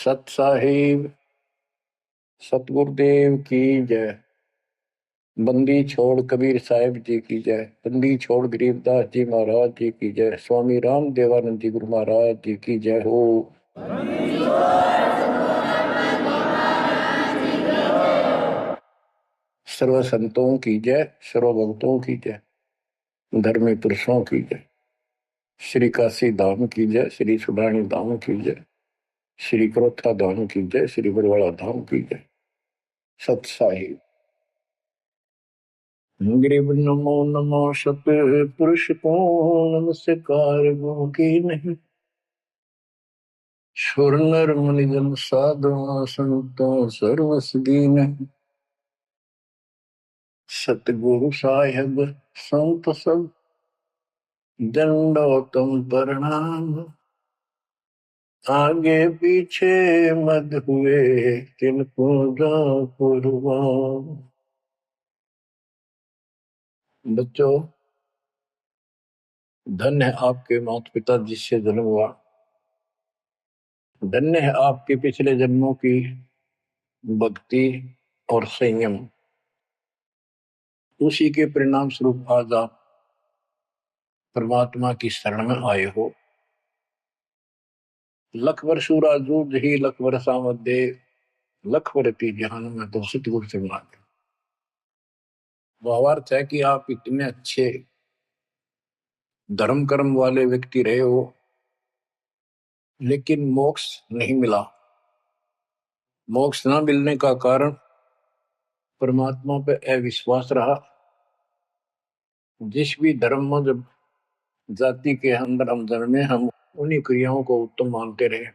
सत साहिब सतगुरुदेव की जय। बंदी छोड़ कबीर साहिब जी की जय। बंदी छोड़ गरीबदास जी महाराज जी की जय। स्वामी राम देवानंद जी गुरु महाराज जी की जय हो। सर्व संतों की जय, सर्व भक्तों की जय, धर्मी पुरुषों की जय। श्री काशी धाम की जय, श्री सुडानी धाम की जय, श्री क्रोथा धाम की जय, श्री बरवाड़ा धाम की जय। सत साहिब गिरिव नमो नमो सत पुरुष को नमस्कार गो की नहीं। सुर नर मुनि जन साधु संतों सर्वस दीन। सतगुरु साहिब संत सब दंडोतम प्रणाम। आगे पीछे मत हुए तिनको कुर्बान। बच्चों, धन्य है आपके माता पिता जिससे जन्म हुआ। धन्य है आपके पिछले जन्मों की भक्ति और संयम। उसी के परिणाम स्वरूप आज आप परमात्मा की शरण में आए हो। लख वर्षूरा जूझ ही लख वर्षा मध्य लख वर्ती जहान में तो सतगुरु से मांगे। भावार्थ है कि आप इतने अच्छे धर्म कर्म वाले व्यक्ति रहे हो, लेकिन मोक्ष नहीं मिला। मोक्ष न मिलने का कारण परमात्मा पे अविश्वास रहा। जिस भी धर्म में जब जाति के अंदर हम जन्मे, हम उन्हीं क्रियाओं को उत्तम मानते रहे।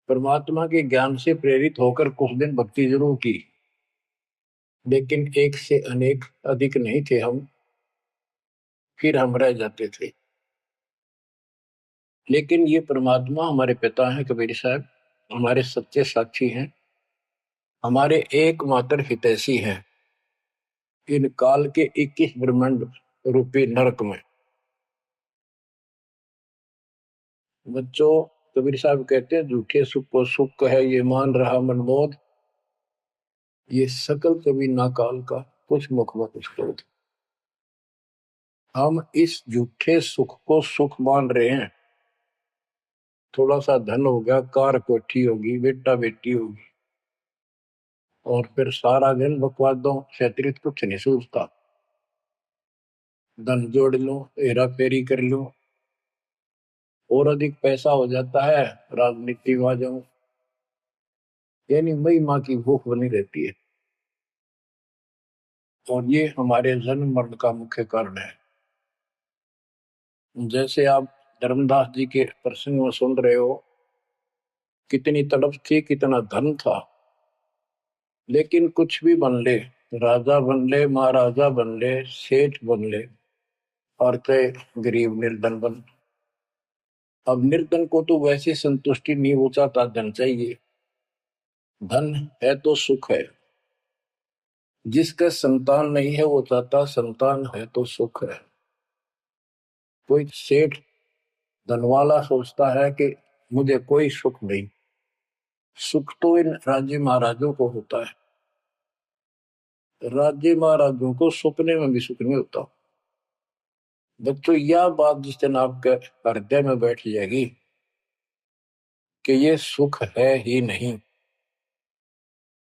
परमात्मा के ज्ञान से प्रेरित होकर कुछ दिन भक्ति जरूर की, लेकिन एक से अनेक अधिक नहीं थे हम, फिर हम रह जाते थे। लेकिन ये परमात्मा हमारे पिता हैं कबीर साहब, हमारे सच्चे साक्षी हैं, हमारे एकमात्र हितैषी हैं इन काल के 21 ब्रह्मांड रूपी नरक में। बच्चों, कबीर साहब कहते हैं झूठे सुख को सुख है ये मान रहा मनमोद, ये सकल कभी ना काल का कुछ मुख में कुछ क्रोध। हम इस झूठे सुख को सुख मान रहे हैं। थोड़ा सा धन हो गया, कार कोठी होगी, बेटा बेटी होगी, और फिर सारा दिन बकवादों से अतिरिक्त कुछ नहीं सोचता। धन जोड़ लो, हेरा फेरी कर लो, और अधिक पैसा हो जाता है, राजनीति में आ जाऊं, यानी मई माँ की भूख बनी रहती है। और ये हमारे जन्म मरण का मुख्य कारण है। जैसे आप धर्मदास जी के प्रसंग में सुन रहे हो, कितनी तड़प थी, कितना धन था, लेकिन कुछ भी बन ले, राजा बन ले, महाराजा बन ले, सेठ बन ले, और चाहे गरीब निर्धन बन। अब निर्धन को तो वैसे संतुष्टि नहीं हो चाहता, धन चाहिए। धन है तो सुख है। जिसका संतान नहीं है वो चाहता संतान है तो सुख है। कोई सेठ धनवाला सोचता है कि मुझे कोई सुख नहीं। सुख तो इन राज्य महाराजों को होता है। राज्य महाराजों को सपने में भी सुख नहीं होता। बच्चों, यह बात जिस दिन आपके हृदय में बैठ जाएगी कि ये सुख है ही नहीं,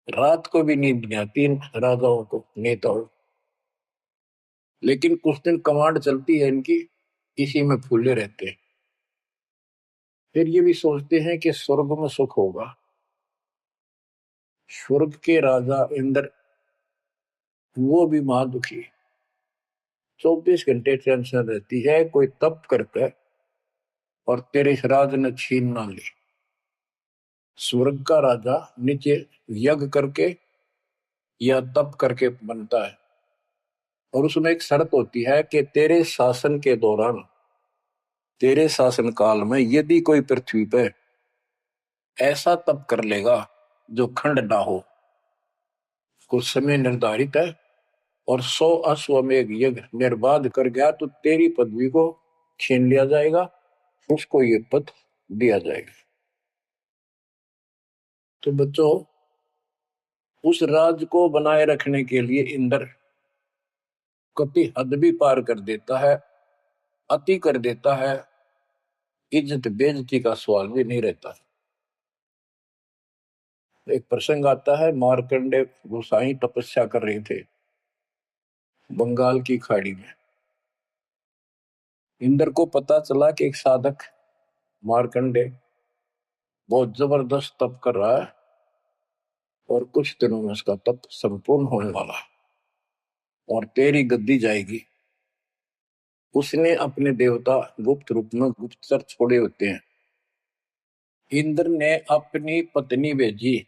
रात को भी नींद नहीं आती इन राजाओं को, नेताओं। लेकिन कुछ दिन कमांड चलती है इनकी, इसी में फूले रहते हैं। फिर ये भी सोचते हैं कि स्वर्ग में सुख होगा। स्वर्ग के राजा इंद्र, वो भी महादुखी, 24 घंटे टेंशन रहती है, कोई तप करता है और तेरे राज न छीन ना ले। स्वर्ग का राजा नीचे यज्ञ करके या तप करके बनता है, और उसमें एक शर्त होती है कि तेरे शासन के दौरान, तेरे शासन काल में यदि कोई पृथ्वी पर ऐसा तप कर लेगा जो खंड ना हो, कुछ समय निर्धारित है, और 100 अश्वमेघ यज्ञ निर्बाध कर गया, तो तेरी पदवी को छीन लिया जाएगा, उसको ये पद दिया जाएगा। तो बच्चों, उस राज को बनाए रखने के लिए इंद्र कति हद भी पार कर देता है, अति कर देता है, इज्जत बेइज्जती का सवाल भी नहीं रहता। एक प्रसंग आता है, मार्कंडे गोसाई तपस्या कर रहे थे बंगाल की खाड़ी में। इंद्र को पता चला कि एक साधक मार्कंडे बहुत जबरदस्त तप कर रहा है और कुछ दिनों में उसका तप संपूर्ण होने वाला है और तेरी गद्दी जाएगी। उसने अपने देवता गुप्त रूप में गुप्तचर छोड़े होते हैं। इंद्र ने अपनी पत्नी भेजी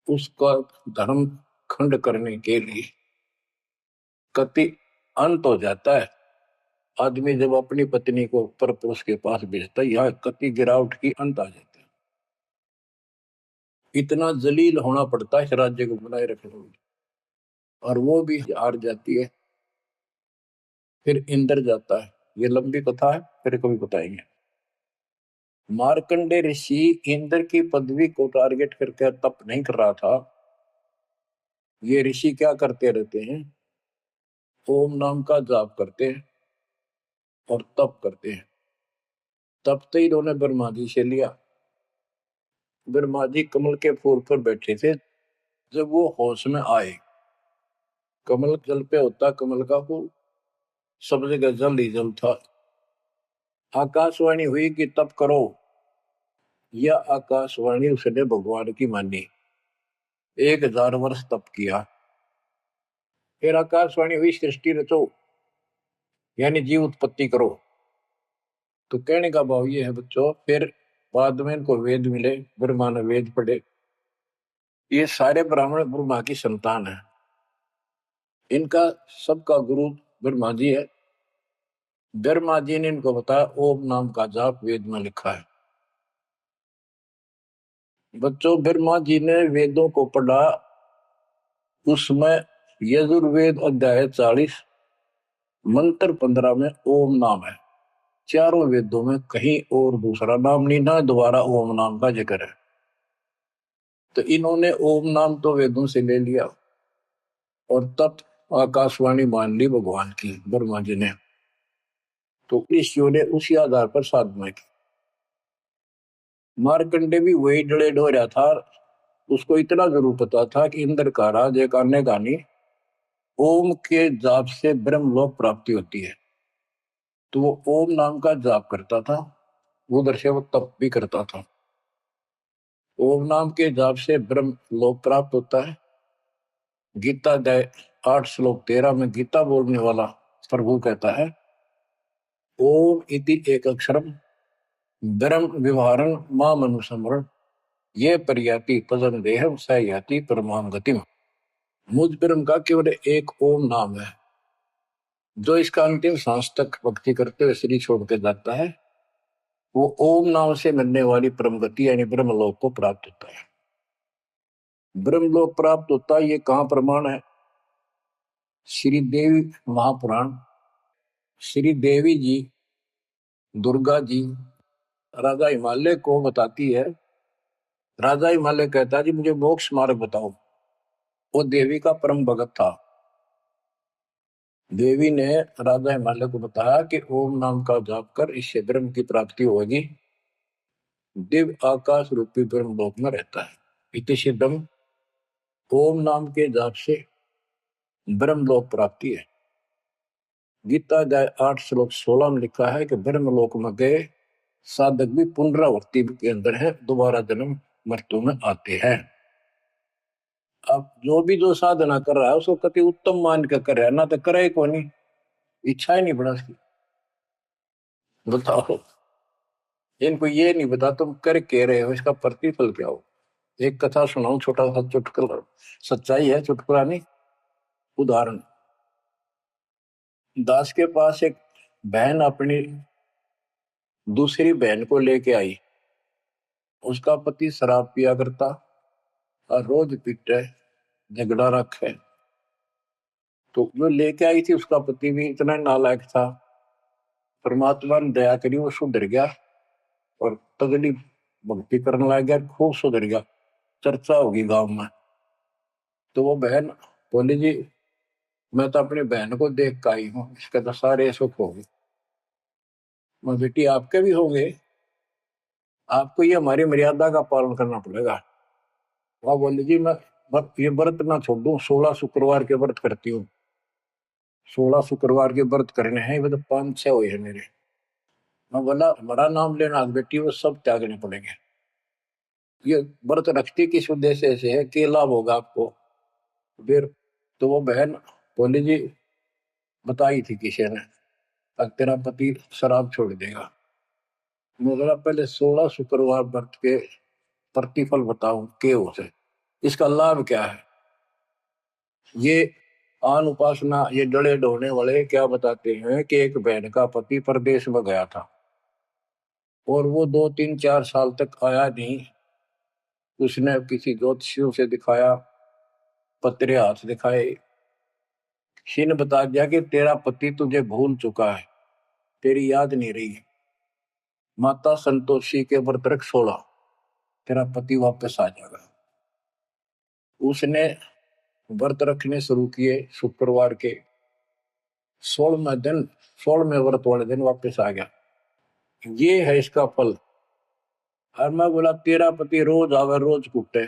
उसका धर्म खंड करने के लिए। कति अंत हो जाता है आदमी जब अपनी पत्नी को परपुरुष के पास भेजता है, यहाँ कति गिरावट की अंत आ जाता है। इतना जलील होना पड़ता है इस राज्य को बनाए रखने में, और वो भी हार जाती है। फिर इंद्र जाता है। ये लंबी कथा है, फिर कभी बताएंगे। मार्कंडे ऋषि इंद्र की पदवी को टारगेट करके तप नहीं कर रहा था। ये ऋषि क्या करते रहते हैं, ओम नाम का जाप करते हैं और तप करते हैं। तप तो इन्होंने ब्रह्मा जी से लिया। ब्रह्मा जी कमल के फूल पर बैठे थे। जब वो होश में आए, कमल जल पे होता कमल का फूल, सब जगह जल ही जल था। आकाशवाणी हुई कि तप करो। यह आकाशवाणी उसने भगवान की मानी। 1000 वर्ष तप किया। फिर आकाशवाणी हुई सृष्टि रचो, यानी जीव उत्पत्ति करो। तो कहने का भाव ये है बच्चों, फिर बाद में इनको वेद मिले, ब्रह्मा ने वेद पढ़े। ये सारे ब्राह्मण ब्रह्मा की संतान है। इनका सबका गुरु ब्रह्मा जी है। ब्रह्मा जी ने इनको बताया ओम नाम का जाप वेद में लिखा है। बच्चों, ब्रह्मा जी ने वेदों को पढ़ा। उसमें यजुर्वेद अध्याय 40 मंत्र 15 में ओम नाम है। चारों वेदों में कहीं और दूसरा नाम नहीं, ना दोबारा ओम नाम का जिक्र है। तो इन्होंने ओम नाम तो वेदों से ले लिया और तब आकाशवाणी मान ली भगवान की ब्रह्मा जी ने। तो ऋषियों ने उसी आधार पर साधना की। मार्कंडे भी वही डले हो रहा था। उसको इतना जरूर पता था कि इंद्र का राज एक अन्य गानी ओम के जाप से ब्रह्मलोक प्राप्ति होती है। तो वो ओम नाम का जाप करता था, उधर से वो तप भी करता था। ओम नाम के जाप से ब्रह्म लोक प्राप्त होता है। गीता अध्याय 8 श्लोक 13 में गीता बोलने वाला प्रभु कहता है, ओम इति एक अक्षरम ब्रह्म विवहारं माम अनुस्मरण ये पर्याति पदम देहम स याति परमाम गतिम। मुझ ब्रह्म का केवल एक ओम नाम है, जो इसका अंतिम सांस तक भक्ति करते हुए शरीर छोड़ के जाता है, वो ओम नाम से मिलने वाली परम गति यानी ब्रह्मलोक को प्राप्त होता है। ब्रह्मलोक प्राप्त होता है, ये कहां प्रमाण है? श्री देवी महापुराण। श्री देवी जी दुर्गा जी राजा हिमालय को बताती है। राजा हिमालय कहता है जी मुझे मोक्ष मार्ग बताओ। वो देवी का परम भगत था। देवी ने राजा हिमालय को बताया कि ओम नाम का जाप कर इससे ब्रह्म की प्राप्ति होगी। दिव्य आकाश रूपी ब्रह्म लोक में रहता है। इति सिद्धम, ओम नाम के जाप से ब्रह्म लोक प्राप्ति है। गीता अध्याय 8 श्लोक 16 में लिखा है कि ब्रह्म लोक में गए साधक भी पुनरावृत्ति के अंदर है, दोबारा जन्म मृत्यु में आते हैं। अब जो साधना कर रहा है उसको कति उत्तम मान के कर रहा है, ना तो करे को नहीं, इच्छा ही नहीं बना उसकी। बताओ, इनको ये नहीं बता तुम कर के रहे हो, इसका प्रतिफल क्या हो। एक कथा सुनाऊं, छोटा सा चुटकुला, सच्चाई है, चुटकुला नहीं, उदाहरण। दास के पास एक बहन अपनी दूसरी बहन को लेके आई। उसका पति शराब पिया करता और रोज पीटे, झगड़ा रखे। तो जो लेके आई थी उसका पति भी इतना नालायक था, परमात्मा ने दया करी, वो सुधर गया और तगड़ी भक्ति करने लग गया, खूब सुधर गया। चर्चा होगी गांव में। तो वो बहन बोली जी मैं तो अपनी बहन को देख के आई हूँ, इसके तो सारे सुख हो गए। मैं बेटी आपके भी होंगे, आपको ये हमारी मर्यादा का पालन करना पड़ेगा। वह बोली जी मैं ये व्रत ना छोड़ू, 16 शुक्रवार के व्रत करती हूँ। 16 शुक्रवार के व्रत करने हैं, वो तो 5-6 हुए हैं मेरे। मैं बोला हमारा नाम लेना बेटी वो सब त्यागने पड़ेंगे। ये व्रत रखती किस उद्देश्य से है, कि लाभ होगा आपको। फिर तो वो बहन बोली जी बताई थी किसी ने, अब तेरा पति शराब छोड़ देगा। मैं बोला पहले 16 शुक्रवार व्रत के प्रतिफल बताऊं के उसे, इसका लाभ क्या है। ये आन उपासना ये डले ढोने वाले क्या बताते हैं कि एक बहन का पति परदेश में गया था और वो 2-3-4 साल तक आया नहीं। उसने किसी ज्योतिषियों से दिखाया, पत्रे हाथ दिखाए, किसी ने बता दिया कि तेरा पति तुझे भूल चुका है, तेरी याद नहीं रही। माता संतोषी के व्रत रख 16, तेरा पति वापस आ जाएगा। उसने व्रत रखने शुरू किए शुक्रवार के 16वें दिन, 16वें व्रत वाले दिन वापस आ गया। ये है इसका फल। और मैं बोला तेरा पति रोज आवे रोज कूटे,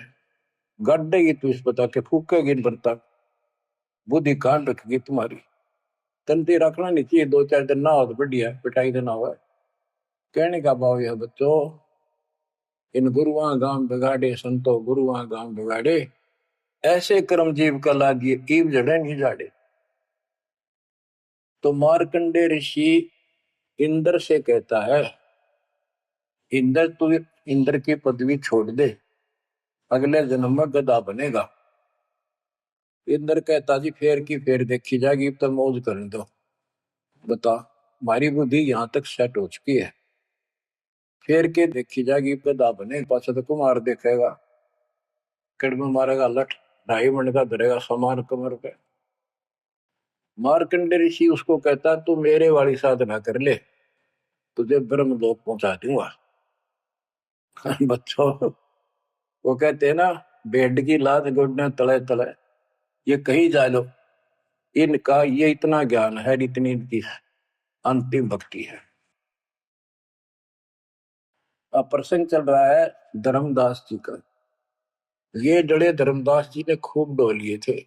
गड्ढेगी तू इस बता के फूकेगी इन बर्तन, बुद्धि कान रखेगी तुम्हारी। तंती रखना नहीं चाहिए, 2-4 दिन ना हो तो बढ़िया, पिटाई देना हुआ। कहने का भाव यह बच्चों, इन गुरुआ गांव बिगाड़े संतो गुरुआ गांव बिगाड़े, ऐसे कर्म जीव का लागिए ईव जड़े नहीं जाड़े। तो मार्कंडे ऋषि इंद्र से कहता है, इंद्र तू इंद्र की पदवी छोड़ दे, अगले जन्म में गधा बनेगा। इंद्र कहता जी फेर की फेर देखी जाएगी, तो मौज करने दो। बता हमारी बुद्धि यहाँ तक सेट हो चुकी है, फेर के देखी जाएगी, गधा बने पाछा तो कुमार देखेगा, कड़म मारेगा लठ, 2.5 मिनट का धरेगा समान कमर पे। मार्कंडे ऋषि उसको कहता तू मेरे वाली साधना कर ले, तुझे ब्रह्मलोक पहुंचा दूंगा। बच्चों वो कहते हैं ना, बेड की लात गुडने तले तले, ये कहीं जा लो, इनका ये इतना ज्ञान है, इतनी इनकी अंतिम भक्ति है। अब प्रसंग चल रहा है धर्मदास जी का। ये जड़े धर्मदास जी ने खूब डो लिए थे,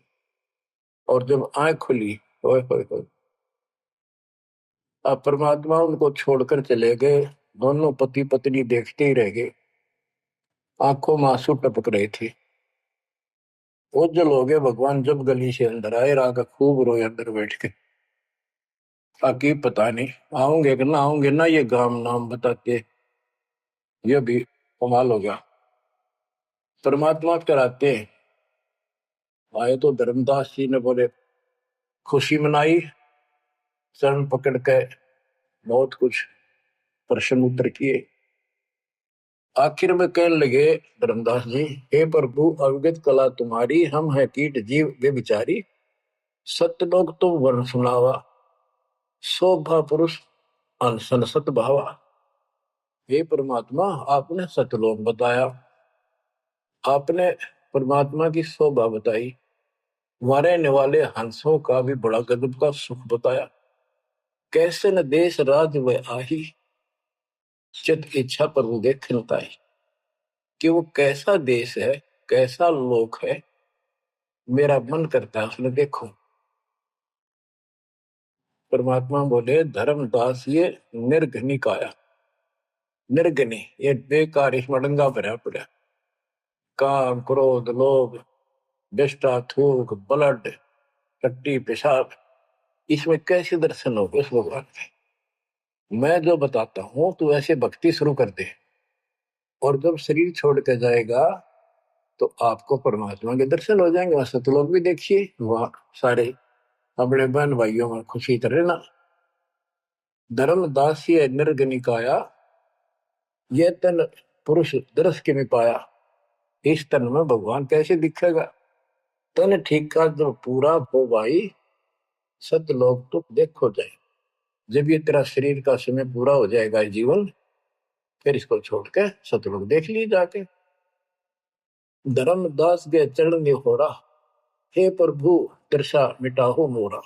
और जब आंख खुली होए होए होए, अब परमात्मा उनको छोड़कर चले गए। दोनों पति पत्नी देखते ही रह गए, आंखों में आंसू टपक रहे थे। ओझल हो गए भगवान जब गली से अंदर आए, राग खूब रोए अंदर बैठ के। ताकि पता नहीं आऊंगे कि ना आऊंगे ना, ये गांव नाम बताते, ये भी कमाल हो गया। परमात्मा कराते आए तो धर्मदास जी ने बोले खुशी मनाई, चरण पकड़ के बहुत कुछ प्रश्न उत्तर किए। आखिर में कहने लगे धर्मदास जी, हे प्रभु अवगत कला तुम्हारी, हम है कीट जीव वे बिचारी, सत्यलोक तुम वर्ण सुनावा, शोभा पुरुष अनसन सत भावा। हे परमात्मा आपने सत्यलोक बताया, आपने परमात्मा की शोभा बताई, रहने वाले हंसों का भी बड़ा गजब का सुख बताया। कैसे न देश राज व आही, चित इच्छा प्रभु देख ताई। कि वो कैसा देश है, कैसा लोक है, मेरा मन करता है उसने देखो। परमात्मा बोले धर्मदास ये निर्घनी काया, निर्घनी ये बेकार, इसमें डंगा भरा पड़ा, काम क्रोध लोभ विष्टा थूक ब्लड टट्टी पेशाब, इसमें कैसे दर्शन हो उस भगवान के। मैं जो बताता हूं तू ऐसे भक्ति शुरू कर दे, और जब शरीर छोड़ के जाएगा तो आपको परमात्मा के दर्शन हो जाएंगे। वहां सतलोक भी देखिए, वहां सारे अपने बहन भाइयों में खुशी करे ना। धर्मदास निर्गनिकाया, ये तन पुरुष दरस के में पाया, इस तन में भगवान कैसे दिखेगा। तन ठीक का जब पूरा हो भाई, सतलोक तो देखो जाए। जब ये तेरा शरीर का समय पूरा हो जाएगा जीवन, फिर इसको छोड़ के सतलोक देख ली जाके। धर्मदास के चरण निहोरा, हे प्रभु दर्शा मिटाहो मोरा।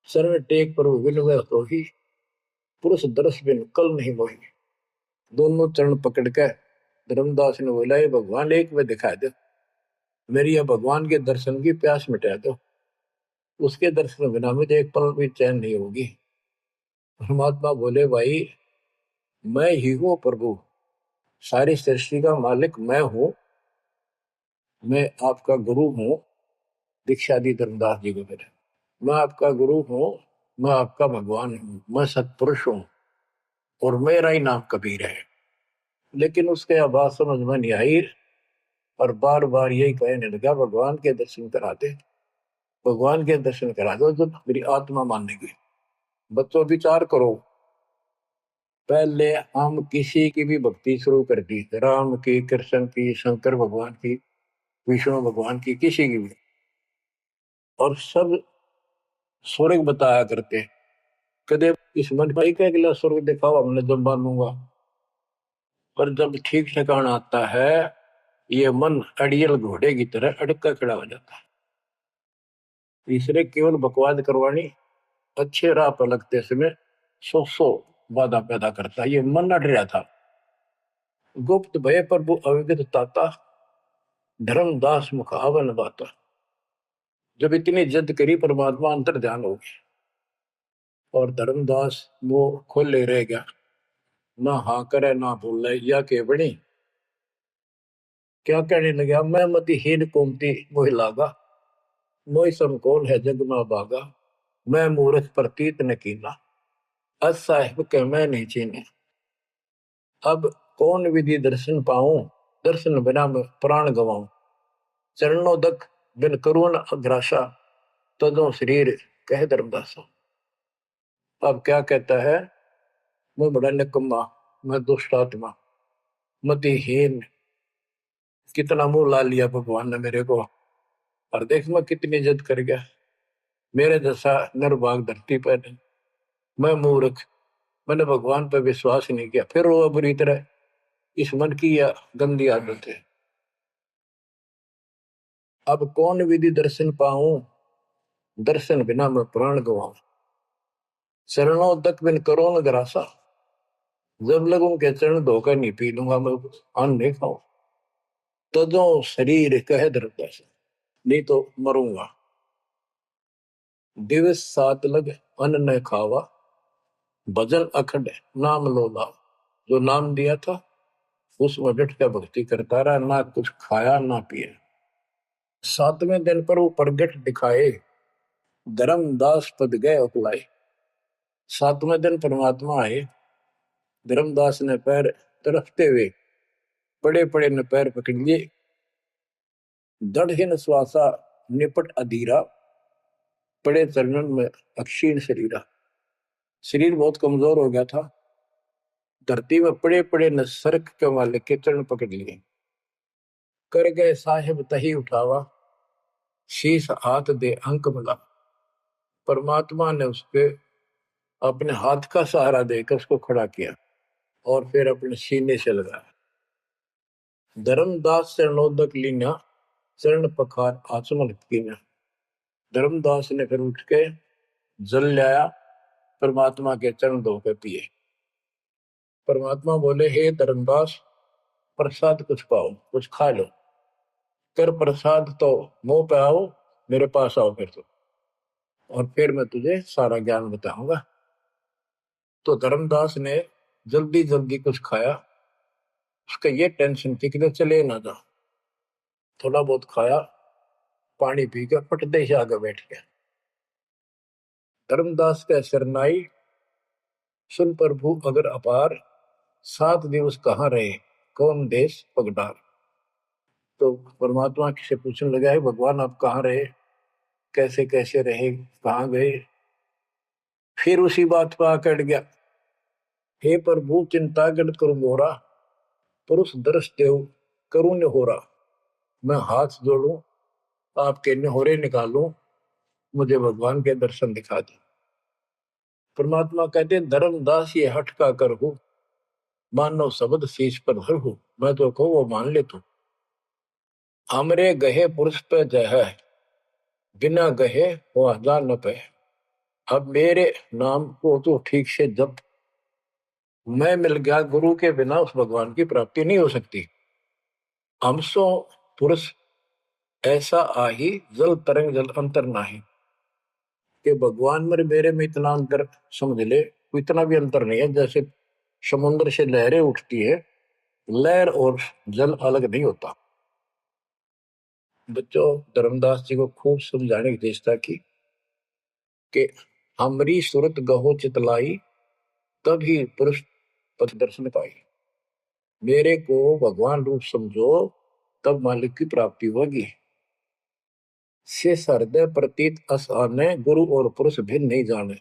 शरण टेक प्रभु विनवै होही, पुरुष दर्श बिन कल नहीं मोही। दोनों चरण पकड़ के धर्मदास ने बोला, ये भगवान एक में दिखा दो, मेरी यह भगवान के दर्शन की प्यास मिटा दो, उसके दर्शन बिना मुझे एक पल भी चैन नहीं होगी। परमात्मा बोले, भाई मैं ही हूं प्रभु, सारी सृष्टि का मालिक मैं हूं, मैं आपका गुरु हूं। दीक्षा दी धर्मदास जी को मेरे, मैं आपका गुरु हूं, मैं आपका भगवान हूं, मैं सत्पुरुष हूं और मेरा ही नाम कबीर है। लेकिन उसके आवाज समझ में नहीं आई और बार बार यही कहने लगा, भगवान के दर्शन करा दे, भगवान के दर्शन करा दो जो मेरी आत्मा मानेगी। बच्चों विचार करो, पहले हम किसी की भी भक्ति शुरू कर दी, राम की, कृष्ण की, शंकर भगवान की, विष्णु भगवान की, किसी की भी, और सब स्वर्ग बताया करते। कदे इस मन भाई का अगला स्वर्ग दिखाओ, हमने जब मानूंगा। पर जब ठीक ठिकाना आता है, ये मन अड़ियल घोड़े की तरह अड़का खड़ा हो जाता है। तीसरे केवल बकवाद करवानी, अच्छे राह पर लगते समय सौ वादा पैदा करता है। ये मन अड़ रहा था। गुप्त भय प्रभु अविगत ताता, धर्मदास मुख आवन बाता। जब इतनी जिद करी, परमात्मा अंतर ध्यान हो गया और धर्मदास वो खोले रह गया, ना हाँ करे ना बोले, या के बड़ी क्या कहने लगा, मैं मतिहीन कोमती मोहि लागा, मोहि समकोल है जग में बागा, मैं मूर्ख प्रतीत न कीना, अस साहिब के मैं नहीं चीने। अब कौन विधि दर्शन पाऊं, दर्शन बिना मैं प्राण गवाऊं। चरणोदक बिन करुण अग्रासा, तदो शरीर कह धर्मदासा। अब क्या कहता है, मैं बड़ा निकम्मा, मैं दुष्ट आत्मा, मतिहीन, कितना मुंह ला लिया भगवान ने मेरे को, और देख मैं कितनी जिद कर गया, मेरे जैसा निर्भाग धरती पर नहीं। मैं मूर्ख, मैंने भगवान पर विश्वास नहीं किया, फिर वो बुरी तरह। इस मन की यह गंदी आदत है। अब कौन विधि दर्शन पाऊं, दर्शन बिना मैं प्राण गवाऊं। चरणों तक बिन करो न ग्रासा, जब लगूं के चरण धोकर नहीं पी लूंगा मैं, अन्न नहीं खाऊं। तजो शरीर कह धर्मदास, नहीं तो मरूंगा। दिवस सात लग अन्न न खावा, भजन अखंड नाम लोला। जो नाम दिया था उसमें डट के भक्ति करता रहा, ना कुछ खाया ना पिया। सातवें दिन पर वो प्रगट दिखाए, धर्मदास पद गए उपलाए। सातवें दिन परमात्मा आए, धर्मदास ने पैर तरफते हुए पड़े पड़े ने पैर पकड़ लिए। दृढ़ श्वासा निपट अधीरा, पड़े चरणन में अक्षीण शरीरा। शरीर बहुत कमजोर हो गया था, धरती में पड़े पड़े न सरक के वाले के चरण पकड़ लिए। कर गए साहिब तही उठावा, शीश हाथ दे अंक मिला। परमात्मा ने उसके अपने हाथ का सहारा देकर उसको खड़ा किया और फिर अपने सीने से लगाया। धर्मदास चरणोदक लीना, चरण पखार आचमन कीना। धर्मदास ने फिर उठ के जल लाया, परमात्मा के चरण धोकर पिए। परमात्मा बोले, हे धर्मदास, प्रसाद कुछ पाओ, कुछ खा लो। कर प्रसाद तो मुंह पे आओ, मेरे पास आओ फिर तो, और फिर मैं तुझे सारा ज्ञान बताऊंगा। तो धर्मदास ने जल्दी जल्दी कुछ खाया। उसका ये टेंशन थी कि चले ना जा। थोड़ा बहुत खाया, पानी पी कर पटदे से आगे बैठ गया। धर्मदास का शरनाई, सुन प्रभु अगर अपार, 7 दिवस कहाँ रहे, कौन देश पगडार। तो परमात्मा से पूछने लगा, है भगवान आप कहाँ रहे, कैसे कैसे रहे, कहाँ गए। फिर उसी बात पर आकर गया, हे प्रभु चिंता गण करो मोरा, पुरुष दर्श देव करुण होरा। मैं हाथ जोड़ू, आपके निहोरे निकालूं, मुझे भगवान के दर्शन दिखा दे। परमात्मा कहते, धर्मदास ये हट का कर हो, मानो शब्द शीश पर धर हो। मैं तो कहूँ वो मान ले तू, हमरे गहे पुरुष पे जय है, बिना गहे वो हजार न पे। अब मेरे नाम को तो ठीक से जब मैं मिल गया, गुरु के बिना उस भगवान की प्राप्ति नहीं हो सकती। हमसो पुरुष ऐसा आही, जल तरंग जल अंतर नाही। कि भगवान मेरे में इतना अंतर समझ ले, इतना भी अंतर नहीं है। जैसे समुद्र से लहरें उठती है, लहर और जल अलग नहीं होता। बच्चों, धर्मदास जी को खूब समझाने की चेष्टा की कि हमरी सूरत गहो चितलाई, तभी पुरुष पथ दर्शन पाई। मेरे को भगवान रूप समझो, तब मालिक की प्राप्ति होगी। से हृदय प्रतीत असाने, गुरु और पुरुष भिन्न नहीं जाने।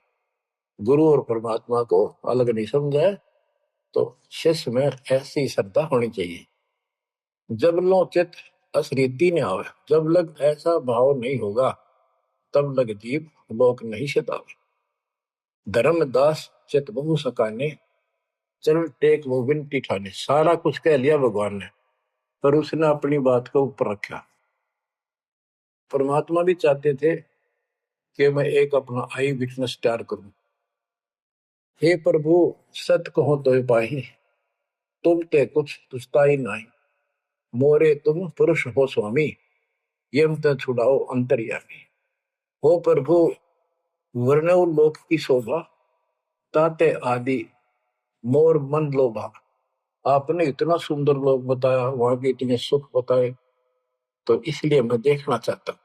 गुरु और परमात्मा को अलग नहीं समझा, तो शिष्य में ऐसी श्रद्धा होनी चाहिए। जब लो चित असरीति ने आवे, जब लग ऐसा भाव नहीं होगा, तब लग जीव लोक नहीं सतावे। धर्मदास चित बहु सकाने, चरण टेक वो विनती ठाने। सारा कुछ कह लिया भगवान ने, पर उसने अपनी बात को ऊपर रखा। परमात्मा भी चाहते थे कि मैं एक अपना आई विटनेस तैयार करूं। हे प्रभु, सत कहो तो पाही, तुम ते कुछ तुस्ताई नहीं। मोरे तुम पुरुष हो स्वामी, यम ते छुड़ाओ अंतर्यामी। हो प्रभु, वर्णव लोक की शोभा, ताते आदि मोर मन लोभा। आपने इतना सुंदर लोग बताया, वहां के इतने सुख बताए, तो इसलिए मैं देखना चाहता हूं।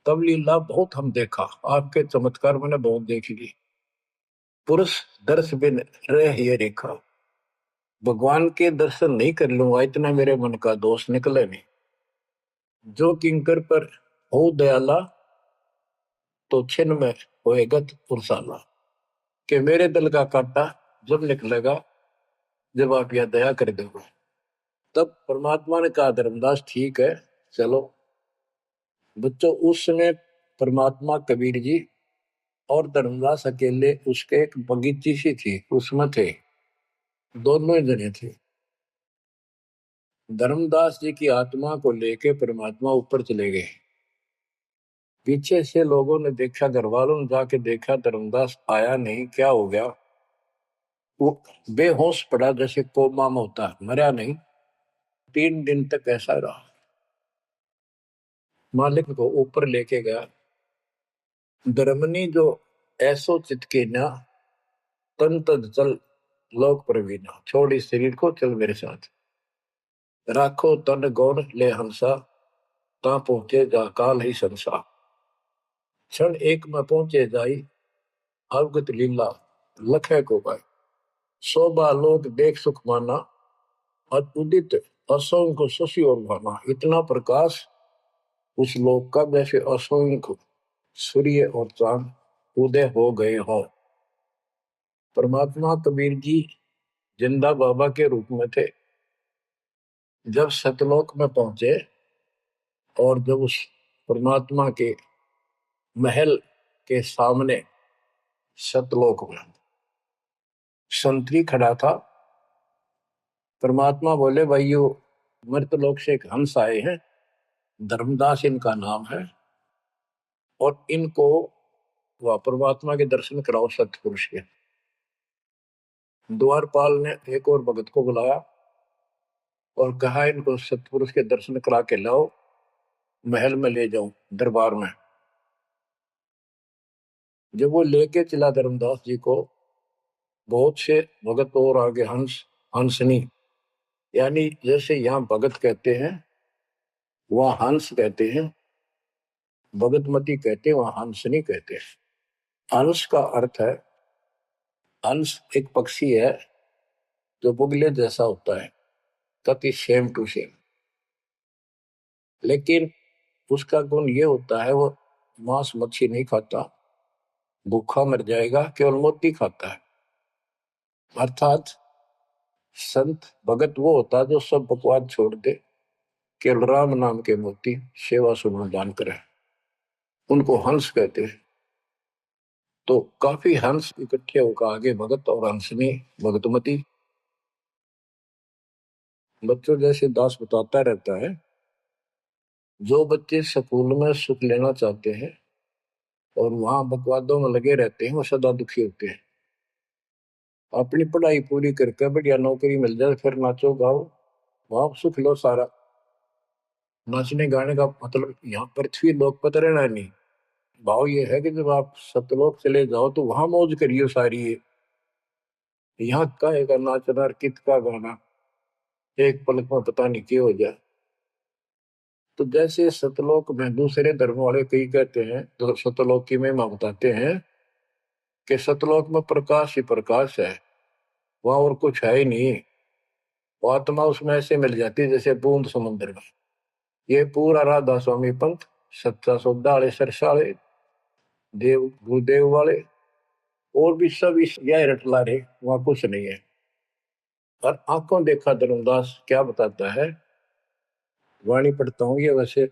तब लीला बहुत हम देखा, आपके चमत्कार मैंने बहुत देख ली। पुरुष दर्श बिन रह ये रेखा, भगवान के दर्शन नहीं कर लूंगा, इतना मेरे मन का दोष निकले नहीं। जो किंकर पर हो दयाला, तो छिन्न में होएगा पुरसाला। कि मेरे दिल का कांटा जब निकलेगा, जब आप यह दया कर दोगे। तब परमात्मा ने कहा, धर्मदास ठीक है, चलो। बच्चों, उस समय परमात्मा कबीर जी और धर्मदास अकेले, उसके एक बगीची सी थी, उसमें थे, दोनों ही जने थे। धर्मदास जी की आत्मा को लेके परमात्मा ऊपर चले गए। पीछे से लोगों ने देखा, घर वालों ने जाके देखा, धर्मदास आया नहीं, क्या हो गया। वो बेहोश पड़ा, जैसे कोमा में होता है, मरा नहीं। 3 दिन तक ऐसा रहा। मालिक को ऊपर लेके गया। धर्मनी जो ऐसो चितके ना, तन तद चल लोक प्रवीणा। छोड़ इस शरीर को, चल मेरे साथ। राखो तन गौर ले हंसा, ता पहुंचे जा काल ही संसा। क्षण एक में पहुंचे जाई, अवगत लीला लखे को पाए। शोभा लोक देख सुख माना, उदित असंख्य शशि और भाना। इतना प्रकाश उस लोक का, जैसे असंख्य सूर्य और चांद उदय हो गए हो। परमात्मा कबीर जी जिंदा बाबा के रूप में थे। जब सतलोक में पहुंचे, और जब उस परमात्मा के महल के सामने सतलोक में संतरी खड़ा था, परमात्मा बोले, भाइयों, मृतलोक से एक हंस आए हैं, धर्मदास इनका नाम है, और इनको वह परमात्मा के दर्शन कराओ सतपुरुष के। द्वारपाल ने एक और भगत को बुलाया और कहा, इनको सतपुरुष के दर्शन करा के लाओ, महल में ले जाओ, दरबार में। जब वो लेके चला धर्मदास जी को, बहुत से भगत और आगे हंस हंसनी, यानी जैसे यहाँ भगत कहते हैं, वहां हंस कहते हैं, भगतमती कहते हैं, वहां हंसनी कहते हैं। हंस का अर्थ है, हंस एक पक्षी है जो बुगले जैसा होता है, कति सेम टू सेम। लेकिन उसका गुण ये होता है, वो मांस मच्छी नहीं खाता, भूखा मर जाएगा, केवल मोती खाता है। अर्थात संत भगत वो होता है जो सब बकवाद छोड़ दे, केवल राम नाम के मोती सेवा सुमन दान करे, उनको हंस कहते हैं। तो काफी हंस इकट्ठे होकर आगे भगत और हंसनी भगतमती। बच्चों, जैसे दास बताता रहता है जो बच्चे स्कूल में सुख लेना चाहते हैं और वहां बकवादों में लगे रहते हैं वो सदा दुखी होते हैं। अपनी पढ़ाई पूरी करके बढ़िया नौकरी मिल जाए फिर नाचो गाओ, वहां सुख लो सारा। नाचने गाने का मतलब यहाँ पृथ्वी लोक पर रहना नहीं। भाव ये है कि जब आप सतलोक चले जाओ तो वहां मौज करियो सारी है। यहाँ काहे का नाचना और कित का गाना, एक पलक में पता नहीं क्या हो जाए। तो जैसे सतलोक में दूसरे धर्म वाले कई कहते हैं, तो सतलोक की महिमा बताते हैं कि सतलोक में प्रकाश ही प्रकाश है, वहां और कुछ है ही नहीं। वो आत्मा उसमें ऐसे मिल जाती है जैसे बूंद समुद्र में। ये पूरा राधा स्वामी पंथ, सच्चा सौदा वाले, सरसाले, देव गुरुदेव वाले और भी सब इस यह रटला रहे, वहां कुछ नहीं है। और आंखों देखा धर्मदास क्या बताता है, वाणी पढ़ता हूँ, ये वैसे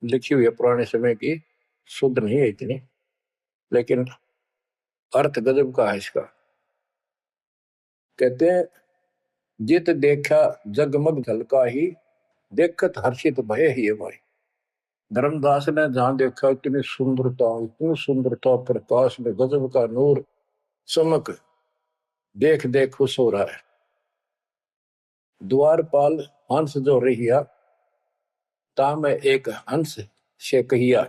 लिखी हुई है पुराने समय की, शुद्ध नहीं है इतनी, लेकिन अर्थ गजब का है इसका। कहते हैं, जित देखा जगमग झलका ही, देखत हर्षित भय ही है भाई। धर्मदास ने जहां देखा इतनी सुंदरता प्रकाश में गजब का नूर चमक, देख देख खुश हो रहा है। द्वारपाल हंस जो रहिया, ताम एक हंस से कहिया,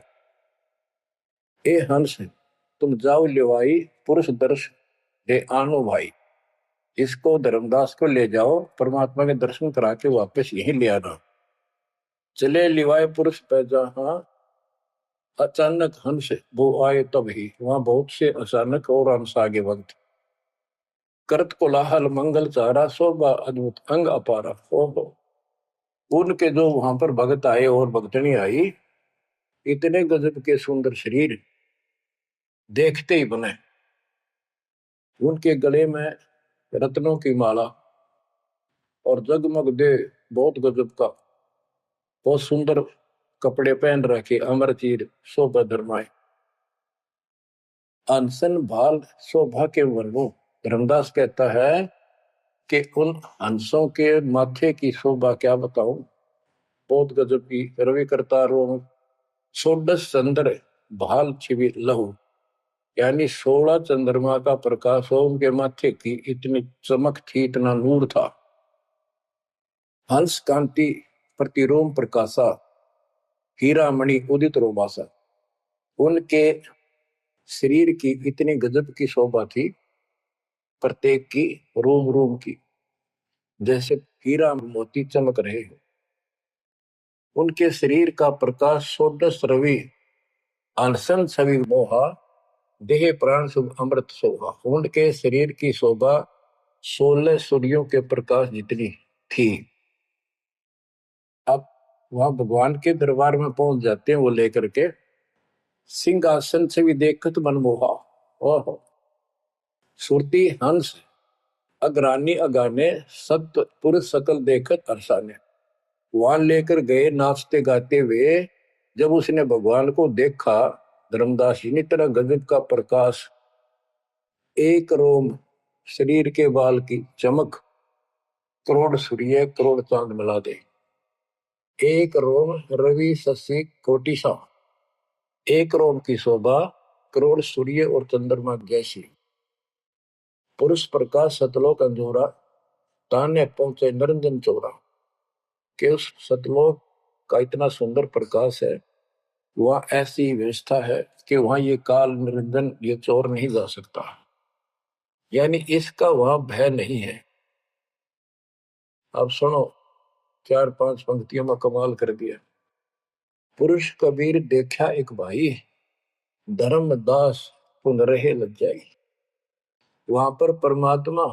ए हंस तुम जाओ लिवाई, पुरुष दर्श दे आनो भाई। इसको धर्मदास को ले जाओ, परमात्मा के दर्शन करा के वापस यहीं ले आना। चले लिवाए पुरुष पे जहां, अचानक हंस वो आए तब ही। वहां बहुत से अचानक और हंस आगे वक्त। करत कोलाहल मंगल चारा, शोभा अद्भुत अंग अपारा। ओहो, उनके जो वहां पर भगत आए और भगतनी आई, इतने गजब के सुंदर शरीर देखते ही बने। उनके गले में रत्नों की माला और जगमग दे, बहुत गजब का, बहुत सुंदर कपड़े पहन रखे, अमर चीर शोभा धर्माए। अनसन भाल शोभा के वर्णो, धर्मदास कहता है कि उन हंसों के माथे की शोभा क्या बताऊं, बहुत गजब की। रवि करतारों षोडश चंद्र भाल छिवि लहू, यानी 16 चंद्रमा का प्रकाश हो उनके माथे की, इतनी चमक थी, इतना नूर था। हंस कांति प्रतिरोम प्रकाशा, हीरा मणि उदित रोमासा। उनके शरीर की इतनी गजब की शोभा थी, प्रत्येक की रोम रोम की जैसे हीरा मोती चमक रहे हो। उनके शरीर का प्रकाश षोडश रवि, अनशन छवि मोहा, देह प्राण शुभ अमृत शोभा। उनके शरीर की शोभा 16 सूर्यों के प्रकाश जितनी थी। अब वहां भगवान के दरबार में पहुंच जाते हैं वो लेकर के, सिंहासन से भी देखत मनमोहा। ओहो, सुरती हंस अग्रानी अगाने, सत्य पुरुष सकल देखत अरसाने। वहां लेकर गए नाचते गाते हुए। जब उसने भगवान को देखा, धर्मदास जी ने, तरह गजब का प्रकाश, एक रोम शरीर के बाल की चमक, करोड़ सूर्य करोड़ चांद मिला दे। एक रोम रवि शशि कोटि सा, एक रोम की शोभा करोड़ सूर्य और चंद्रमा जैसी। पुरुष प्रकाश सतलोक अंजोरा, ताने पहुंचे निरंजन चोरा। कि उस सतलोक का इतना सुंदर प्रकाश है, वह ऐसी व्यवस्था है कि वहां ये काल निरंजन, ये चोर नहीं जा सकता, यानी इसका वहां भय नहीं है। अब सुनो, 4-5 पंक्तियों में कमाल कर दिया। पुरुष कबीर देखा एक भाई, धर्मदास पुन रहे लज्जाई। वहां पर परमात्मा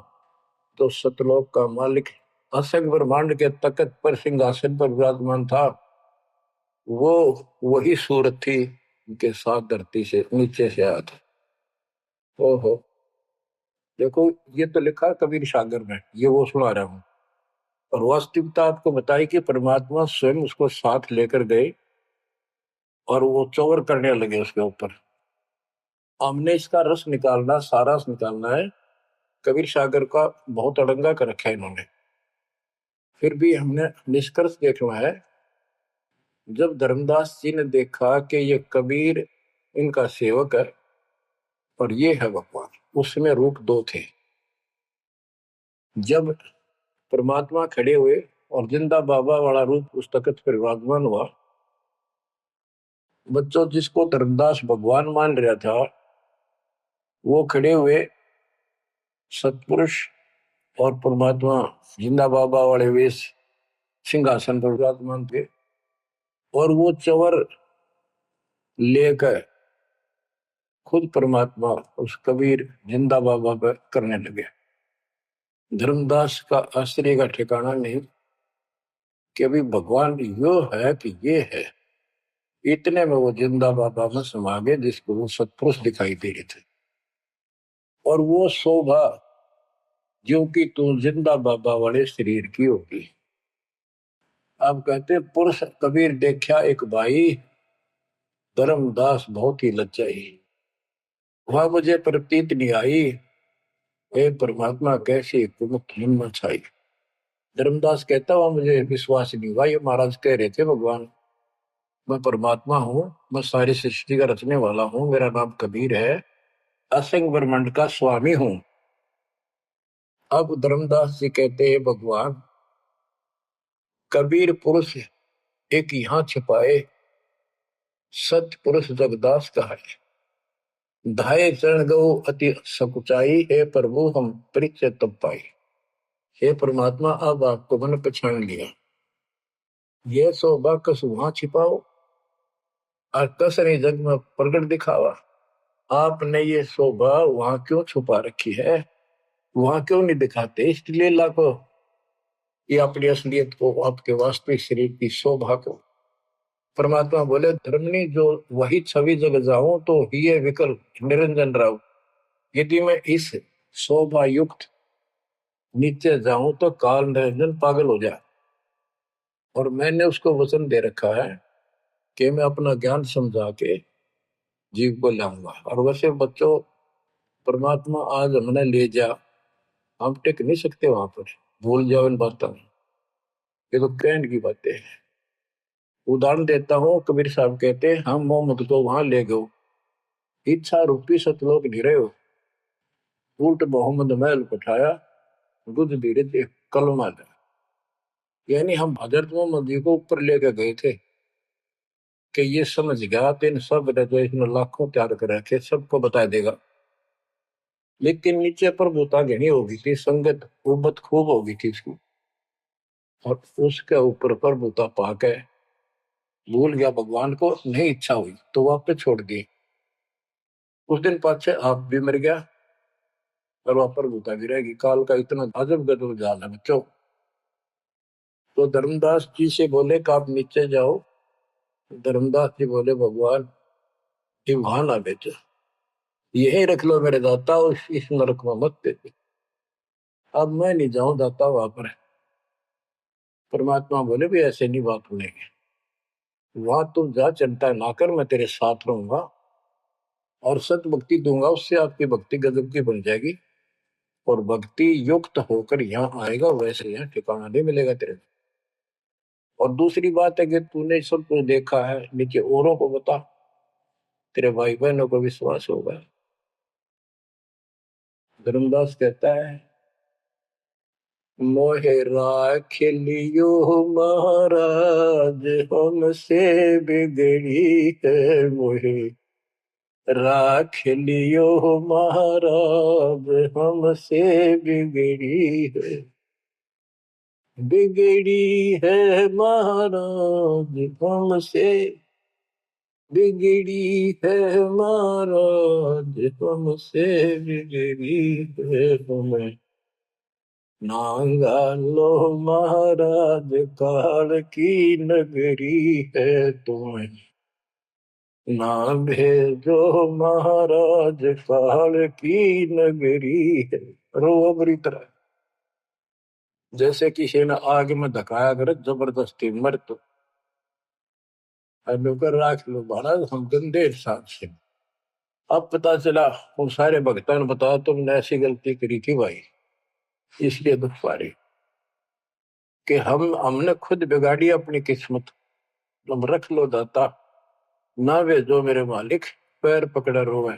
तो सतलोक का मालिक, असंग ब्रह्मांड के तकत पर सिंहासन पर विराजमान था, वो वही सूरत थी उनके साथ धरती से नीचे से आया था। ओहो, देखो ये तो लिखा कबीर सागर में, ये वो सुना रहा हूं। और वास्तविकता आपको बताई कि परमात्मा स्वयं उसको साथ लेकर गए और वो चौर करने लगे उसके ऊपर। हमने इसका रस निकालना, सारा रस निकालना है। कबीर सागर का बहुत अड़ंगा कर रखा है इन्होंने, फिर भी हमने निष्कर्ष देखना है जब धर्मदास जी ने देखा कि ये कबीर इनका सेवक है और ये है भगवान, उसमें रूप दो थे। जब परमात्मा खड़े हुए और जिंदा बाबा वाला रूप उस तख्त पर विराजमान हुआ, बच्चों जिसको धर्मदास भगवान मान रहा था वो खड़े हुए सतपुरुष और परमात्मा जिंदा बाबा वाले वेश सिंहासन पर विराजमान थे, और वो चवर लेकर खुद परमात्मा उस कबीर जिंदा बाबा पर करने लगे। धर्मदास का आश्चर्य का ठिकाना नहीं कि अभी भगवान यो है कि ये है। इतने में वो जिंदा बाबा में समा गए जिसको वो सतपुरुष दिखाई दे रहे थे, और वो शोभा जो कि तू जिंदा बाबा वाले शरीर की होगी। अब कहते पुरुष कबीर देखा एक भाई, धर्मदास बहुत ही लज्जाई, वह मुझे प्रतीत नहीं आई, हे परमात्मा कैसी कुमुख हिम्मत छाई। धर्मदास कहता हुआ मुझे विश्वास नहीं हुआ, ये महाराज कह रहे थे भगवान मैं परमात्मा हूँ, मैं सारी सृष्टि का रचने वाला हूँ, मेरा नाम कबीर है, असंग ब्रह्मांड का स्वामी हूँ। अब धर्मदास जी कहते हैं भगवान कबीर पुरुष एक यहाँ छिपाए, सत्य पुरुष जगदास का है, धाये चरण गो अति सकुचाई, हे प्रभु हम परिचय तब पाई। हे परमात्मा अब आपको मैंने पहचान लिया, ये शोभा कस वहां छिपाओ और कस नहीं जग में प्रगट दिखावा। आपने ये शोभा वहां क्यों छुपा रखी है, वहां क्यों नहीं दिखाते इष्ट लीला को, ये अपनी असलियत को, आपके वास्तविक शरीर की शोभा को। परमात्मा बोले धर्मनी जो वही छवि जग जाऊं तो ही विकल निरंजन राव, यदि मैं इस शोभा युक्त नीचे जाऊं तो काल निरंजन पागल हो जाए। और मैंने उसको वचन दे रखा है कि मैं अपना ज्ञान समझा के जीव को लाऊंगा। और वैसे बच्चों परमात्मा आज हमने ले जा, हम टिक नहीं सकते वहां पर, भूल जाओ इन बातों, ये तो कहने की बातें हैं। उदाहरण देता हूँ, कबीर साहब कहते हैं हम मोहम्मद को वहां ले गए, इच्छा रूपी सतलोक नहीं रहे हो, उल्ट मोहम्मद महल उठाया, दूध धीरे धीरे कलमा था। यानी हम हजरत मोहम्मद जी को ऊपर लेके गए थे कि ये समझ गया तो इन सब ने जो इसने लाखों तैयार कर रखे सबको बता देगा। लेकिन नीचे प्रभुता घनी होगी थी, संगत उबत खूब होगी थी इसकी, और उसके ऊपर प्रभुता पाके भूल गया भगवान को, नहीं इच्छा हुई तो वापस छोड़ दी। उस दिन पाछे आप भी मर गया और वहां प्रभुता भी रहेगी। काल का इतना अजब गजब जाल है बच्चों। तो धर्मदास जी से बोले कि आप नीचे जाओ, धर्मदास जी बोले भगवान ये वहां ना बेचो, यही रख लो मेरे दाता, इस नरक में मत दे। अब मैं नहीं जाऊं दाता वहां पर। परमात्मा बोले भी ऐसे नहीं बात सुनेगी, वहां तुम जा चिंता ना कर, मैं तेरे साथ रहूंगा और सत भक्ति दूंगा, उससे आपकी भक्ति गजब की बन जाएगी और भक्ति युक्त होकर यहाँ आएगा, वैसे यहाँ ठिकाना नहीं मिलेगा तेरे। और दूसरी बात है कि तूने सब कुछ देखा है, नीचे औरों को बता, तेरे भाई बहनों को विश्वास होगा। धर्मदास कहता है मोहे राख लियो महाराज हमसे बिगड़ी है, मोहे राख लियो महाराज हमसे बिगड़ी है, बिगड़ी है महाराज हमसे, बिगड़ी है महाराज हमसे, बिगड़ी है हमें नांगा लो महाराज, काल की नगरी है तुम्हें ना भेजो महाराज, काल की नगरी है। रोबरी तरह जैसे किसी ने आग में धकाया करे जबरदस्ती मर तो कर राख लो महाराज हम गंदे हिसाब से। अब पता चला उन सारे भक्तों ने बताया तुमने ऐसी गलती करी थी भाई, इसलिए दुख पा रही कि हमने खुद बिगाड़ी अपनी किस्मत। तुम रख लो दाता, ना वे जो मेरे मालिक पैर पकड़े रोवे।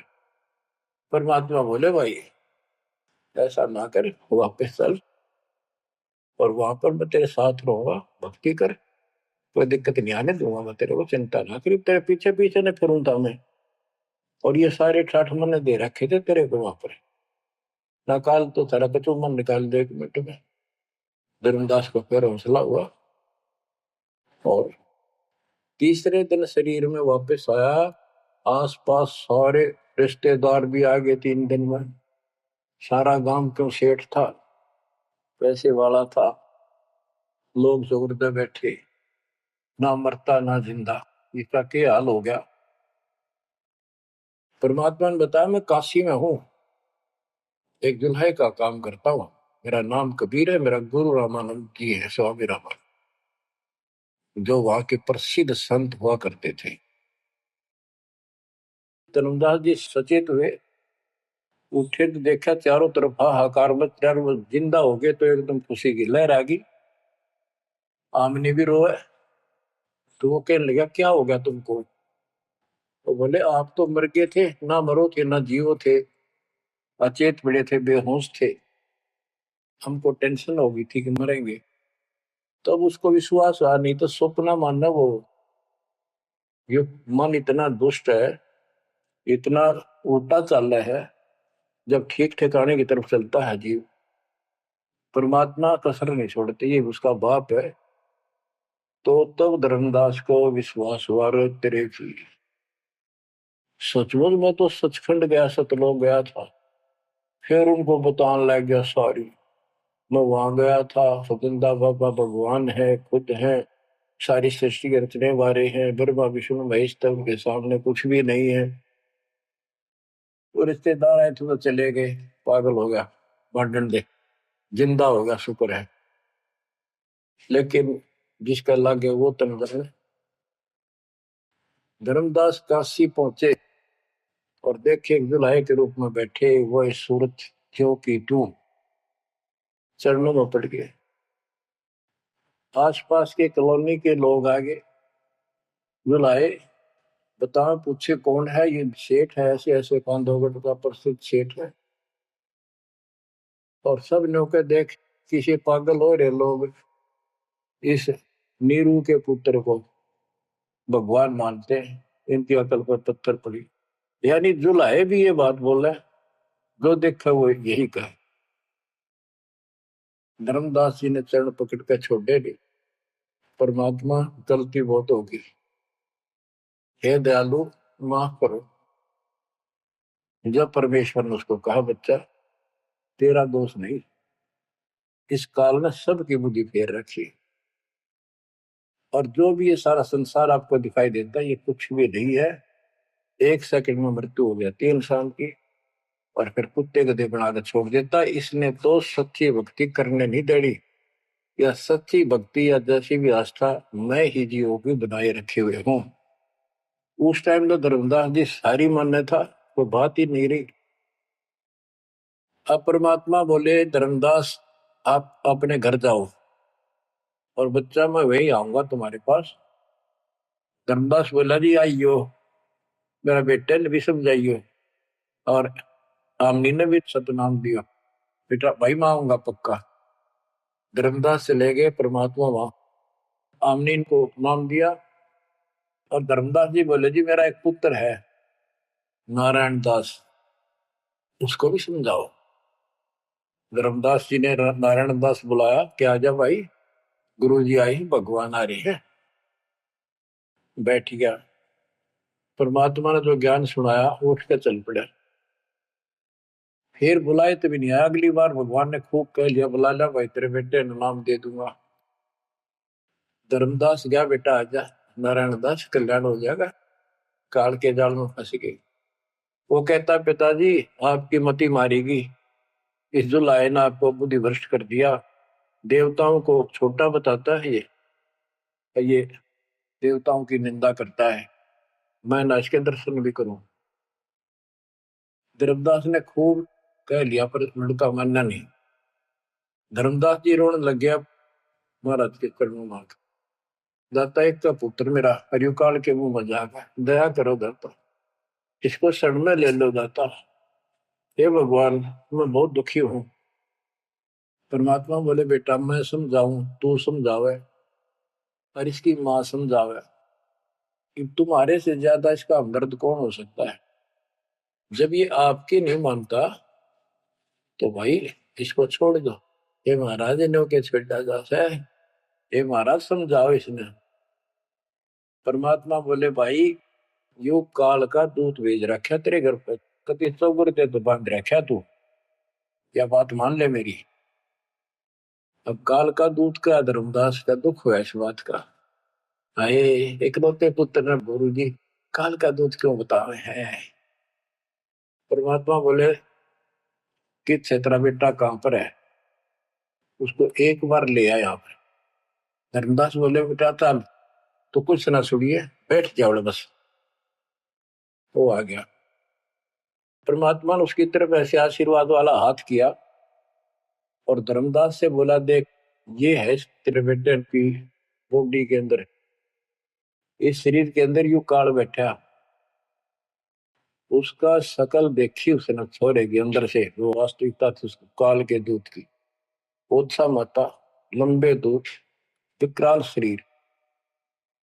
परमात्मा बोले भाई ऐसा ना कर, वापस चल और वहां पर मैं तेरे साथ रहूंगा, भक्ति कर, कोई दिक्कत नहीं आने दूंगा मैं तेरे को, चिंता ना करी, तेरे पीछे पीछे न फिरूंगा मैं। और ये सारे ठाठ मैंने दे रखे थे तेरे को वहां पर, निकाल तो सारा कचू मन निकाल दे 1 मिनट में। धर्मदास को फिर हौसला हुआ और तीसरे दिन शरीर में वापस आया। आसपास सारे रिश्तेदार भी आ गए 3 दिन में। सारा गांव क्यों सेठ था, पैसे वाला था, लोग जोरदे बैठे, ना मरता ना जिंदा, इसका क्या हाल हो गया। परमात्मा ने बताया मैं काशी में हूं, एक दुल्हे का काम करता हूं, मेरा नाम कबीर है, मेरा गुरु रामानंद जी है, स्वामी रामानंद, जो वहां के प्रसिद्ध संत हुआ करते थे। धर्मदास जी सचेत हुए, उठे तो देखा चारों तरफ हाहाकार मच रहा, वो जिंदा हो गए तो एकदम खुशी की लहर आ गई। आमने भी रोए तो वो कहने लगा क्या हो गया तुमको। तो बोले आप तो मर गए थे, ना मरो थे ना जियो थे, अचेत पड़े थे, बेहोश थे, हमको टेंशन हो गई थी कि मरेंगे। तब उसको विश्वास हुआ, नहीं तो सपना मानना वो, ये मन इतना दुष्ट है, इतना उल्टा चल रहा है, जब ठीक ठिकाने की तरफ चलता है जीव, परमात्मा कसर नहीं छोड़ते, ये उसका बाप है। तो तब धर्मदास को विश्वास हुआ, रे तेरे की सचमुच मैं तो सचखंड गया, सतलोक गया था। फिर उनको बताने लग गया सारी, मैं वहां गया था, सतंदा बाबा भगवान है, खुद है, सारी सृष्टि के रचने वाले हैं, ब्रह्मा विष्णु महेश, तब के सामने कुछ भी नहीं है। वो रिश्तेदार आए थे तो चले गए, पागल हो गया, भांडन दे, जिंदा हो गया शुक्र है। लेकिन जिसका लागे वो तंग। धर्मदास काशी पहुंचे और देखे दुल्हे के रूप में बैठे वो सूरत क्यों की टू चरणों में पड़ गए। आसपास के कॉलोनी के लोग आगे बुलाए, बताओ पूछे कौन है, ये सेठ है, ऐसे ऐसे कांधोगढ़ का प्रसिद्ध सेठ है। और सब नौके देख किसी पागल हो रहे लोग, इस नीरू के पुत्र को भगवान मानते हैं, इनकी अकल पर पत्थर पड़ी। यानी जुलाहे भी ये बात बोल रहे, जो देखा वो यही कहे। धर्मदास जी ने चरण पकड़ कर छोड़े नहीं, परमात्मा गलती बहुत होगी, हे दयालु माफ करो। जब परमेश्वर ने उसको कहा बच्चा तेरा दोष नहीं, इस काल ने सबकी बुद्धि फेर रखी, और जो भी ये सारा संसार आपको दिखाई देता है ये कुछ भी नहीं है। 1 सेकंड में मृत्यु हो जाती है इंसान की, और फिर कुत्ते गधे बनाकर छोड़ देता है। इसने तो सच्ची भक्ति करने नहीं देनी, या सच्ची भक्ति या जैसी भी आस्था मैं ही जीवों की बनाए रखे हुए हूँ। उस टाइम तो धर्मदास जी सारी मान्यता वो बात ही नहीं रही। अब परमात्मा बोले धर्मदास आप अपने घर जाओ, और बच्चा मैं वही आऊंगा तुम्हारे पास। धर्मदास बोला जी आइयो, मेरा बेटे ने भी समझाइयो, और आमनी ने भी सतनाम दिया, बेटा भाई मैं आऊंगा पक्का। धर्मदास से ले गए परमात्मा वहां, आमनी को नाम दिया। और धर्मदास जी बोले जी मेरा एक पुत्र है नारायण दास, उसको भी समझाओ। धर्मदास जी ने नारायण दास बुलाया कि आजा भाई, गुरु जी आई, भगवान आ रही है। बैठ गया, परमात्मा ने जो ज्ञान सुनाया उठ के चल पड़ा। फिर बुलाए तभी नहीं आया, अगली बार भगवान ने खूब कह लिया बुला ला भाई, तेरे बेटे ने नाम दे दूंगा। धर्मदास गया, बेटा आजा, नारायण दास कल्याण हो जाएगा, काल के जाल में फंस गई। वो कहता पिताजी आपकी मति मारेगी, इस जो लाए ना आपको बुद्धि भ्रष्ट कर दिया, देवताओं को छोटा बताता है ये देवताओं की निंदा करता है, मैं ना इसके दर्शन भी करूं। धर्मदास ने खूब कह लिया पर लड़का मानना नहीं। धर्मदास जी रोने लग गया महाराज के चरणों में। दाता एक का पुत्र मेरा हरियो काल के मुंह में जाकर दया करो दाता, इसको शरण में ले लो दाता। हे भगवान, मैं बहुत दुखी हूं। परमात्मा बोले बेटा मैं समझाऊं तू समझावे और इसकी माँ समझावे, कि तुम्हारे से ज्यादा इसका हमदर्द कौन हो सकता है। जब ये आपकी नहीं मानता तो भाई इसको छोड़ दो। ये महाराज ने के छेड़ा जाता है, ये महाराज समझाओ इसने। परमात्मा बोले भाई यो काल का दूत भेज रखा तेरे घर पे, कति चौगर ते तो बांध रखा तू, या बात मान ले मेरी। अब काल का दूत का धर्मदास का दुख हुआ इस बात का। आए इकलौते पुत्र ने गुरु जी काल का दूत क्यों बतावे है। परमात्मा बोले कि तेरा बेटा कहां पर है, उसको एक बार ले आया यहाँ पर। धर्मदास बोले बेटा चल, तो कुछ ना सुनिए, बैठ जाओ बस। वो आ गया। परमात्मा ने उसकी तरफ ऐसे आशीर्वाद वाला हाथ किया और धर्मदास से बोला देख ये है तेरे बेटे की बॉडी के अंदर, इस शरीर के अंदर यू काल बैठा। उसका शकल देखी उसने छोरे के अंदर से, वो वास्तविकता थी उसको काल के दूत की। ओछा माता, लंबे दूत, विकराल शरीर।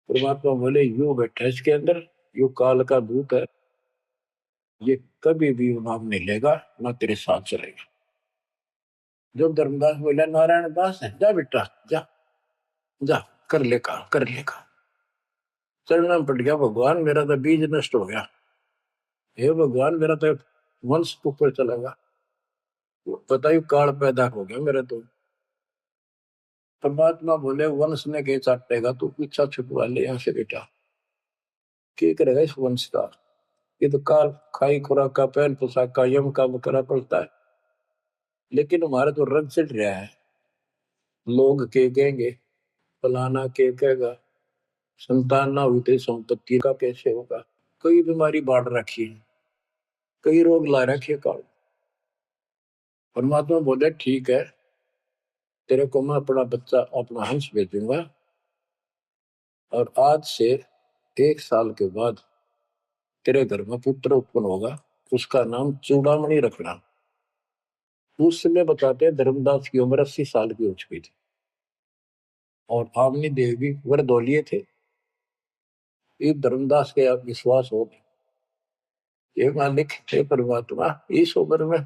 परमात्मा बोले यू बैठा इसके अंदर, यू काल का दूत है, ये कभी भी नाम नहीं लेगा ना तेरे साथ चलेगा। जब धर्मदास बोला नारायण दास है, जा बेटा जा, जा कर ले काम कर ले काम। चरणों में पड़ गया, भगवान मेरा तो बीज नष्ट हो गया, हे भगवान मेरा तो वंश ऊपर चलेगा, बताइए काल पैदा हो गया मेरा तो। परमात्मा बोले वंश ने के चाटेगा, तू पीछा छुटवा ले यहाँ से बेटा। क्या करेगा इस वंश का, ये तो काल खाई खुराक का पहन पोशाक का यम का बकरा पड़ता है। लेकिन हमारा तो रंग चढ़ रहा है, लोग के कहेंगे, फलाना के कहेगा, संतान ना हुई तो संपत्ति का कैसे होगा। कई बीमारी बांट रखी है, कई रोग ला रखे काल। परमात्मा बोले ठीक है, तेरे को मैं अपना बच्चा अपना हंस भेजूंगा, और आज से 1 साल के बाद तेरे घर में पुत्र उत्पन्न होगा, उसका नाम चूड़ामणि रखना। उस समय बताते हैं धर्मदास की उम्र 80 साल की हो चुकी थी और आमनी देव भी वरदौलिये थे। ये धर्मदास के आप विश्वास हो, ये मालिक हे परमात्मा इस उम्र में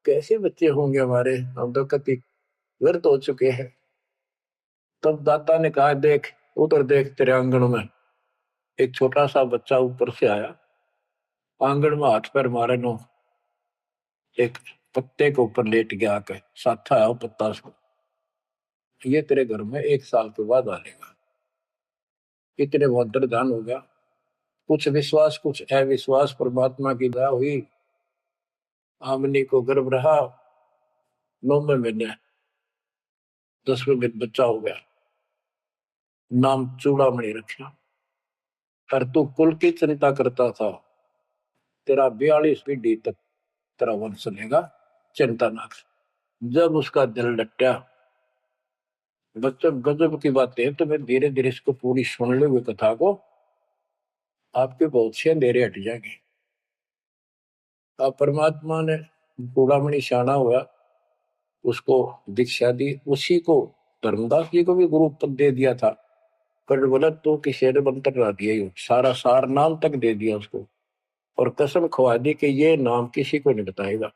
कैसे बच्चे होंगे हमारे, हम तो कति व्यर्थ हो चुके हैं। तब दाता ने कहा देख उधर देख, तेरे आंगन में एक छोटा सा बच्चा ऊपर से आया, आंगन में हाथ पैर मारे नो, एक पत्ते के ऊपर लेट गया आके, साथा है वो पत्ता उसको, ये तेरे घर में 1 साल के बाद आ लेगा। इतने बहुत ध्यान हो गया, कुछ विश्वास कुछ अविश्वास, परमात्मा की दया हुई। आमनी को गर्भ रहा, 9वें महीने 10वें दिन बच्चा हो गया, नाम चूड़ामणि रखा। और तू कुल की चिंता करता था, तेरा 42 पीढ़ी तक तेरा वंश चलेगा, चिंता ना कर। जब उसका दिल डटा, बच्चों गजब की बातें, तो मैं धीरे धीरे इसको पूरी सुन लो कथा को, आपके बहुत से अंधेरे हट जाएंगे। अब परमात्मा ने चूड़ामणि शाना हुआ, उसको दीक्षा दी, उसी को धर्मदास जी को भी गुरु पद दे दिया था। पर बोला तो किसी ने मंत्र ला दिया, सारा सार नाम तक दे दिया उसको, और कसम खवा दी कि ये नाम किसी को नहीं बताएगा।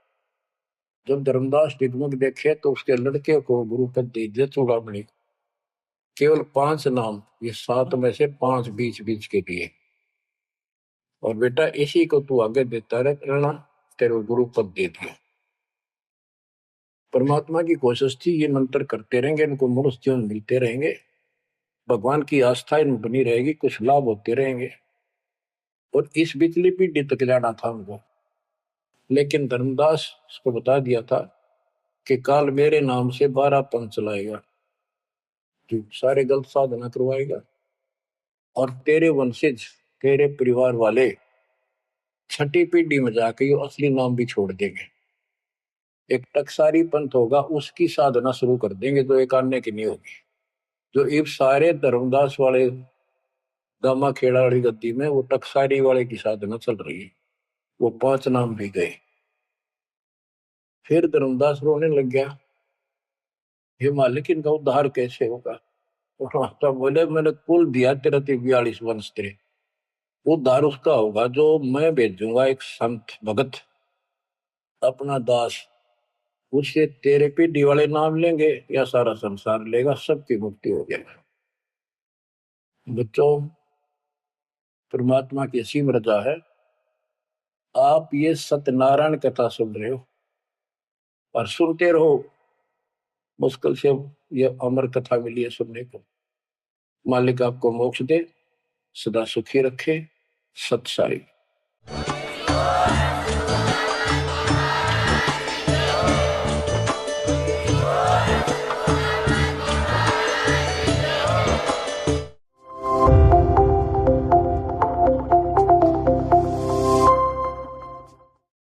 जब धर्मदास डिगमग देखे तो उसके लड़के को गुरु पद दे दिया चूड़ामणि, केवल 5 नाम, ये 7 में से 5 बीच बीच के लिए, और बेटा इसी को तू आगे देता रहना, तेरे गुरु पद दे दिया। परमात्मा की कोशिश थी ये मंत्र करते रहेंगे, इनको मनुष्य जीवन मिलते रहेंगे, भगवान की आस्था इनमें बनी रहेगी, कुछ लाभ होते रहेंगे, और इस बिचली पीढ़ी तक जाना था उनको। लेकिन धर्मदास को बता दिया था कि काल मेरे नाम से 12 पंथ चलाएगा, जो सारे गलत साधना करवाएगा, और तेरे वंशज तेरे परिवार वाले 6ठी पीढ़ी में जाके ये असली नाम भी छोड़ देंगे। एक टकसारी पंथ होगा, उसकी साधना शुरू कर देंगे, जो एक आने की नहीं होगी। जो ये सारे धर्मदास वाले दामा खेड़ा वाली गद्दी में वो टकसारी वाले की साधना चल रही है। वो 5 नाम भी गए। फिर धर्मदास रोने लग गया, हे मालिक इनका उद्धार कैसे होगा। और माता बोले मैंने कुल दिया तेरा 42 वंश तेरे, उद्धार उसका होगा जो मैं भेजूंगा एक संत भगत अपना दास, उससे तेरे पीढ़ी वाले नाम लेंगे या सारा संसार लेगा, सबकी मुक्ति हो जाएगी। बच्चों, परमात्मा की असीम रजा है, आप ये सत्यनारायण कथा सुन रहे हो और सुनते रहो। मुश्किल से ये अमर कथा मिली है सुनने को। मालिक आपको मोक्ष दे, सदा सुखी रखे। सत साई।